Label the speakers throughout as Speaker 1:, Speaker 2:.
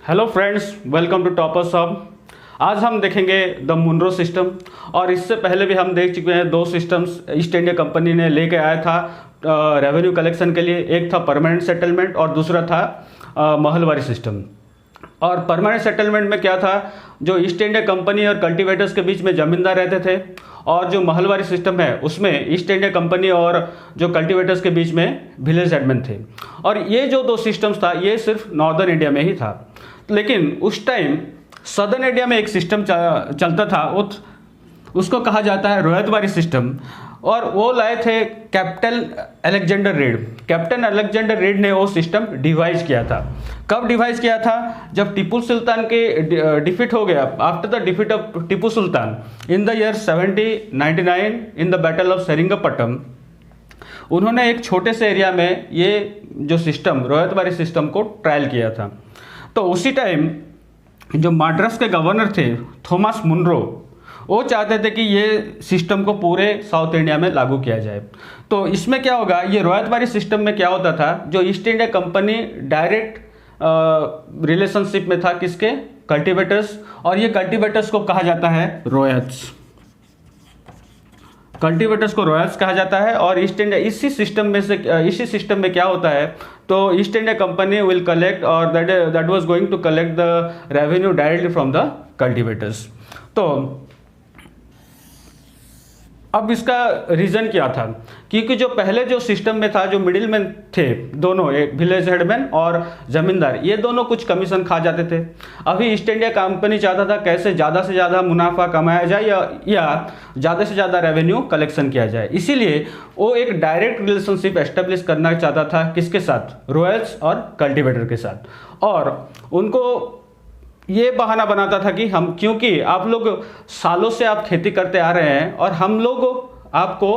Speaker 1: Hello friends, welcome to Toppers Hub. आज हम देखेंगे द मुनरो सिस्टम। और इससे पहले भी हम देख चुके हैं दो सिस्टम्स ईस्ट इंडिया कंपनी ने लेके आया था रेवेन्यू कलेक्शन के लिए। एक था परमानेंट सेटलमेंट और दूसरा था महलवारी सिस्टम। और परमानेंट सेटलमेंट में क्या था, जो ईस्ट इंडिया कंपनी और कल्टीवेटर्स के बीच में ज़मींदार रहते थे, और जो महलवारी सिस्टम है उसमें ईस्ट इंडिया कंपनी और जो कल्टीवेटर्स के बीच में विलेज हेडमैन थे। और ये जो दो सिस्टम्स था ये सिर्फ नॉर्दर्न इंडिया में ही था। लेकिन उस टाइम सदर्न इंडिया में एक सिस्टम चलता था, उसको कहा जाता है रोयतवारी सिस्टम। और वो लाए थे captain Alexander red. Captain Alexander red ने वो सिस्टम डिवाइस किया था। कब डिवाइस किया था? जब टीपू सुल्तान के डिफीट हो गया, after the defeat of Tipu Sultan in the year 1799 in the battle of Seringapatam, उन्होंने एक छोटे से एरिया में ये जो सिस्टम रोयतवारी सिस्टम को ट्रायल किया था। तो उसी टाइम जो मद्रास के गवर्नर थे थॉमस मुनरो, वो चाहते थे कि ये सिस्टम को पूरे साउथ इंडिया में लागू किया जाए। तो इसमें क्या होगा, ये रोयतवारी सिस्टम में क्या होता था, जो east India company direct relationship में था किसके, कल्टीवेटर्स। और ये कल्टीवेटर्स को कहा जाता है रॉयल्स। कल्टीवेटर्स को रॉयल्स कहा जाता है। और ईस्ट इंडिया इसी सिस्टम में क्या होता है, तो East India company will collect और that was going to collect the revenue directly from the cultivators. तो अब इसका रीज़न क्या था, क्योंकि जो पहले जो सिस्टम में था, जो मिडिल मैन थे दोनों, एक विलेज हेडमैन और ज़मींदार, ये दोनों कुछ कमीशन खा जाते थे। अभी ईस्ट इंडिया कंपनी चाहता था कैसे ज़्यादा से ज़्यादा मुनाफा कमाया जाए या ज़्यादा से ज़्यादा रेवेन्यू कलेक्शन किया जाए। इसीलिए वो एक डायरेक्ट रिलेशनशिप एस्टेब्लिश करना चाहता था किसके साथ, रॉयल्स और कल्टीवेटर के साथ। और उनको ये बहाना बनाता था कि हम, क्योंकि आप लोग सालों से आप खेती करते आ रहे हैं और हम लोग आपको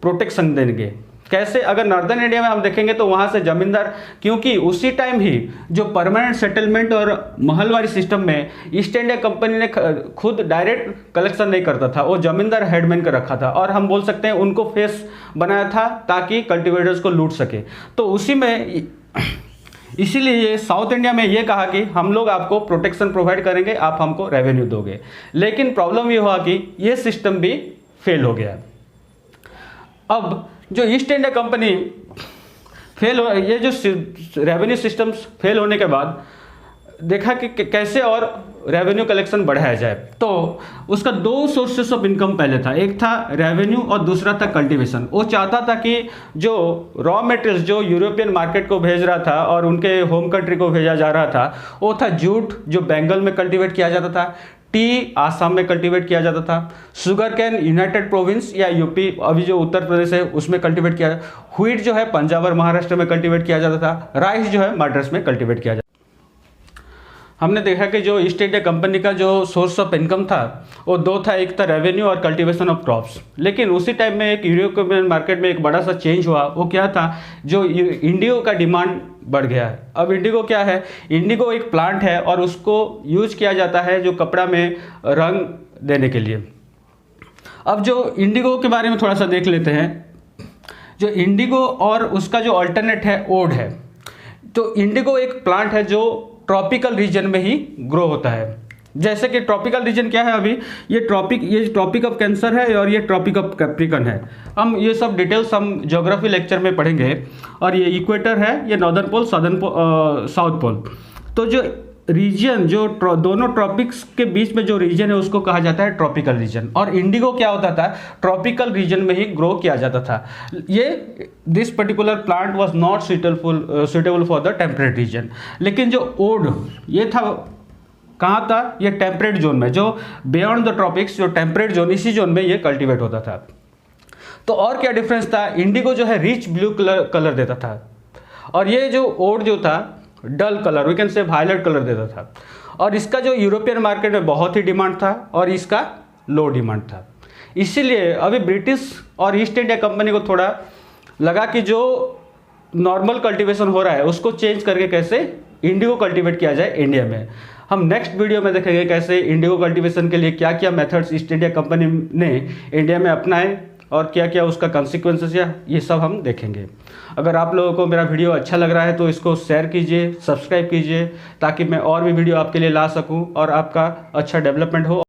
Speaker 1: प्रोटेक्शन देंगे। कैसे? अगर नॉर्दर्न इंडिया में हम देखेंगे तो वहाँ से ज़मींदार, क्योंकि उसी टाइम ही जो परमानेंट सेटलमेंट और महलवारी सिस्टम में ईस्ट इंडिया कंपनी ने खुद डायरेक्ट कलेक्शन नहीं करता था, वो ज़मींदार हेडमैन का रखा था। और हम बोल सकते हैं उनको फेस बनाया था ताकि कल्टीवेटर्स को लूट सके। तो उसी में इसीलिए ये साउथ इंडिया में ये कहा कि हम लोग आपको प्रोटेक्शन प्रोवाइड करेंगे, आप हमको रेवेन्यू दोगे। लेकिन प्रॉब्लम ये हुआ कि ये सिस्टम भी फेल हो गया। अब जो ईस्ट इंडिया कंपनी ये जो रेवेन्यू सिस्टम्स फेल होने के बाद देखा कि कैसे और रेवेन्यू कलेक्शन बढ़ाया जाए। तो उसका दो सोर्सेस ऑफ इनकम पहले था, एक था रेवेन्यू और दूसरा था कल्टीवेशन। वो चाहता था कि जो रॉ मटेरियल्स जो यूरोपियन मार्केट को भेज रहा था और उनके होम कंट्री को भेजा जा रहा था, वो था जूट जो बंगाल में कल्टीवेट किया जाता था, टी आसाम में कल्टीवेट किया जाता था, शुगर कैन यूनाइटेड प्रोविंस या यूपी अभी जो उत्तर प्रदेश है उसमें कल्टीवेट किया, व्हीट जो है पंजाब और महाराष्ट्र में कल्टीवेट किया जाता था, राइस जो है मद्रास में कल्टीवेट किया जाता था। हमने देखा कि जो ईस्ट इंडिया कंपनी का जो सोर्स ऑफ इनकम था वो दो था, एक था रेवेन्यू और कल्टीवेशन ऑफ क्रॉप्स। लेकिन उसी टाइम में एक यूरोपियन मार्केट में एक बड़ा सा चेंज हुआ। वो क्या था, जो इंडिगो का डिमांड बढ़ गया है। अब इंडिगो क्या है, इंडिगो एक प्लांट है और उसको यूज किया जाता है जो कपड़ा में रंग देने के लिए। अब जो इंडिगो के बारे में थोड़ा सा देख लेते हैं। जो इंडिगो और उसका जो अल्टरनेट है ओड है। तो इंडिगो एक प्लांट है जो ट्रॉपिकल रीजन में ही ग्रो होता है। जैसे कि ट्रॉपिकल रीजन क्या है, अभी ये ट्रॉपिक ऑफ कैंसर है और ये ट्रॉपिक ऑफ कैप्रिकन है। हम ये सब डिटेल्स हम ज्योग्राफी लेक्चर में पढ़ेंगे। और ये इक्वेटर है, ये नॉर्दर्न पोल, साउथ पोल। तो जो रीजन जो दोनों ट्रॉपिक्स के बीच में जो रीजन है उसको कहा जाता है ट्रॉपिकल रीजन। और इंडिगो क्या होता था, ट्रॉपिकल रीजन में ही ग्रो किया जाता था। ये this particular plant was not suitable for the temperate region. लेकिन जो ओड ये था, कहाँ था, ये टेम्परेट जोन में, जो बियॉन्ड द ट्रॉपिक्स, जो टेम्परेट जोन, इसी जोन में ये कल्टीवेट होता था। तो और क्या डिफरेंस था, इंडिगो जो है रिच ब्लू कलर देता था और ये जो ओड जो था dull colour, we can say violet colour देता था। और इसका जो यूरोपियन मार्केट में बहुत ही डिमांड था और इसका लो डिमांड था। इसीलिए अभी ब्रिटिश और ईस्ट इंडिया कंपनी को थोड़ा लगा कि जो नॉर्मल कल्टीवेशन हो रहा है उसको चेंज करके कैसे इंडिगो कल्टीवेट किया जाए इंडिया में। हम नेक्स्ट वीडियो में देखेंगे कैसे इंडिगो कल्टीवेशन के लिए क्या क्या मेथड्स ईस्ट इंडिया कंपनी ने इंडिया में अपनाए और क्या क्या उसका कॉन्सिक्वेंसेस है, ये सब हम देखेंगे। अगर आप लोगों को मेरा वीडियो अच्छा लग रहा है तो इसको शेयर कीजिए, सब्सक्राइब कीजिए, ताकि मैं और भी वीडियो आपके लिए ला सकूं और आपका अच्छा डेवलपमेंट हो।